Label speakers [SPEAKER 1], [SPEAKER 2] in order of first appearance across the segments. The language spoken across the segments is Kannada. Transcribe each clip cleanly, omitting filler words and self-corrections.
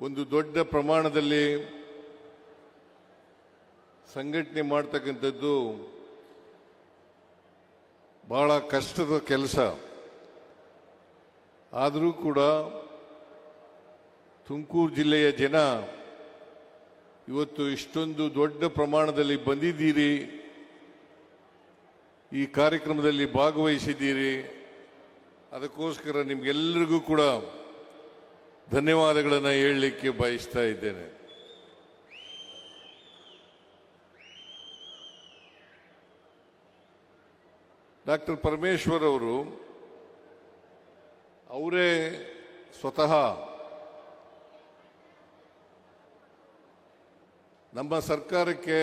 [SPEAKER 1] ಒಂದು ದೊಡ್ಡ ಪ್ರಮಾಣದಲ್ಲಿ ಸಂಘಟನೆ ಮಾಡ್ತಕ್ಕಂಥದ್ದು ಬಹಳ ಕಷ್ಟದ ಕೆಲಸ. ಆದರೂ ಕೂಡ ತುಮಕೂರು ಜಿಲ್ಲೆಯ ಜನ ಇವತ್ತು ಇಷ್ಟೊಂದು ದೊಡ್ಡ ಪ್ರಮಾಣದಲ್ಲಿ ಬಂದಿದ್ದೀರಿ, ಈ ಕಾರ್ಯಕ್ರಮದಲ್ಲಿ ಭಾಗವಹಿಸಿದ್ದೀರಿ. ಅದಕ್ಕೋಸ್ಕರ ನಿಮ್ಗೆಲ್ಲರಿಗೂ ಕೂಡ ಧನ್ಯವಾದಗಳನ್ನು ಹೇಳಲಿಕ್ಕೆ ಬಯಸ್ತಾ ಇದ್ದೇನೆ. ಡಾಕ್ಟರ್ ಪರಮೇಶ್ವರ್ ಅವರೇ ಸ್ವತಃ ನಮ್ಮ ಸರ್ಕಾರಕ್ಕೆ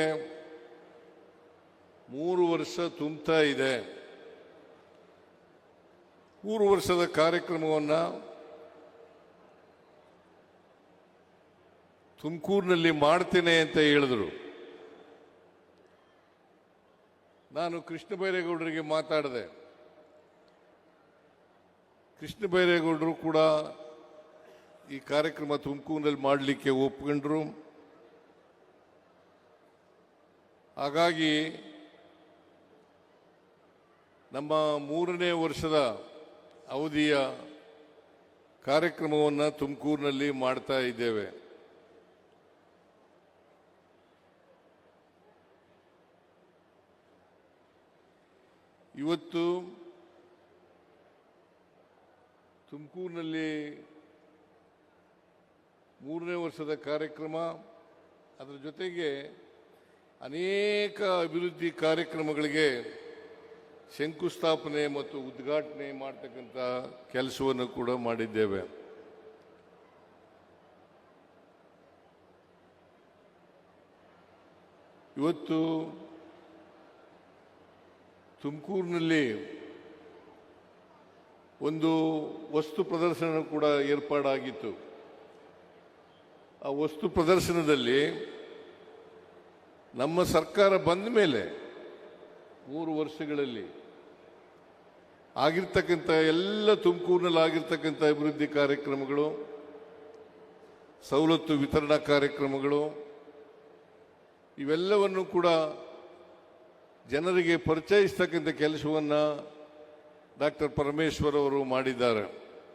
[SPEAKER 1] 3 ವರ್ಷ ತುಂಬುತ್ತಾ ಇದೆ. 3 ವರ್ಷದ ಕಾರ್ಯಕ್ರಮವನ್ನು ತುಮಕೂರಿನಲ್ಲಿ ಮಾಡ್ತೇನೆ ಅಂತ ಹೇಳಿದ್ರು. ನಾನು ಕೃಷ್ಣ ಬೈರೇಗೌಡರಿಗೆ ಮಾತಾಡಿದೆ. ಕೃಷ್ಣ ಬೈರೇಗೌಡರು ಕೂಡ ಈ ಕಾರ್ಯಕ್ರಮ ತುಮಕೂರಿನಲ್ಲಿ ಮಾಡಲಿಕ್ಕೆ ಒಪ್ಕೊಂಡ್ರು. ಹಾಗಾಗಿ ನಮ್ಮ 3ನೇ ವರ್ಷದ ಅವಧಿಯ ಕಾರ್ಯಕ್ರಮವನ್ನು ತುಮಕೂರಿನಲ್ಲಿ ಮಾಡ್ತಾ ಇದ್ದೇವೆ. ಇವತ್ತು ತುಮಕೂರಿನಲ್ಲಿ 3ನೇ ವರ್ಷದ ಕಾರ್ಯಕ್ರಮ, ಅದರ ಜೊತೆಗೆ ಅನೇಕ ಅಭಿವೃದ್ಧಿ ಕಾರ್ಯಕ್ರಮಗಳಿಗೆ ಶಂಕುಸ್ಥಾಪನೆ ಮತ್ತು ಉದ್ಘಾಟನೆ ಮಾಡತಕ್ಕಂಥ ಕೆಲಸವನ್ನು ಕೂಡ ಮಾಡಿದ್ದೇವೆ. ಇವತ್ತು ತುಮಕೂರಿನಲ್ಲಿ ಒಂದು ವಸ್ತು ಪ್ರದರ್ಶನ ಕೂಡ ಏರ್ಪಾಡಾಗಿತ್ತು. ಆ ವಸ್ತು ಪ್ರದರ್ಶನದಲ್ಲಿ ನಮ್ಮ ಸರ್ಕಾರ ಬಂದ ಮೇಲೆ 3 ವರ್ಷಗಳಲ್ಲಿ ಆಗಿರ್ತಕ್ಕಂಥ ಎಲ್ಲ ತುಮಕೂರಿನಲ್ಲಿ ಆಗಿರ್ತಕ್ಕಂಥ ಅಭಿವೃದ್ಧಿ ಕಾರ್ಯಕ್ರಮಗಳು, ಸವಲತ್ತು ವಿತರಣಾ ಕಾರ್ಯಕ್ರಮಗಳು, ಇವೆಲ್ಲವನ್ನು ಕೂಡ ಜನರಿಗೆ ಪರಿಚಯಿಸ್ತಕ್ಕಂಥ ಕೆಲಸವನ್ನು ಡಾಕ್ಟರ್ ಪರಮೇಶ್ವರ್ ಅವರು ಮಾಡಿದ್ದಾರೆ.